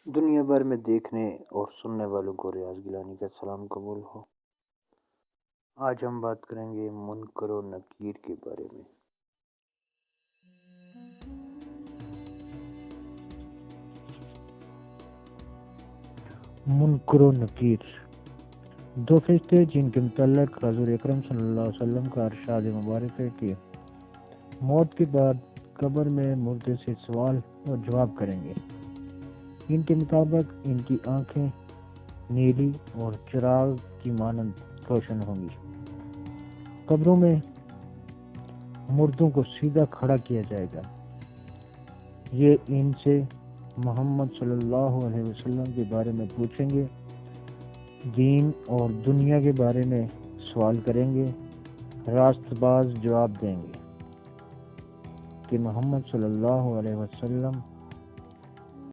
دنیا بھر میں دیکھنے اور سننے والوں کو ریاض گیلانی کا سلام قبول ہو۔ آج ہم بات کریں گے منکر و نکیر کے بارے میں۔ منکر و نکیر دو فرشتے جن کے متعلق حضور اکرم صلی اللہ علیہ وسلم کا ارشاد مبارک ہے کہ موت کے بعد قبر میں مردے سے سوال اور جواب کریں گے۔ ان کے مطابق ان کی آنکھیں نیلی اور چراغ کی مانند روشن ہوں گی۔ قبروں میں مردوں کو سیدھا کھڑا کیا جائے گا۔ یہ ان سے محمد صلی اللہ علیہ وسلم کے بارے میں پوچھیں گے، دین اور دنیا کے بارے میں سوال کریں گے۔ راست باز جواب دیں گے کہ محمد صلی اللہ علیہ وسلم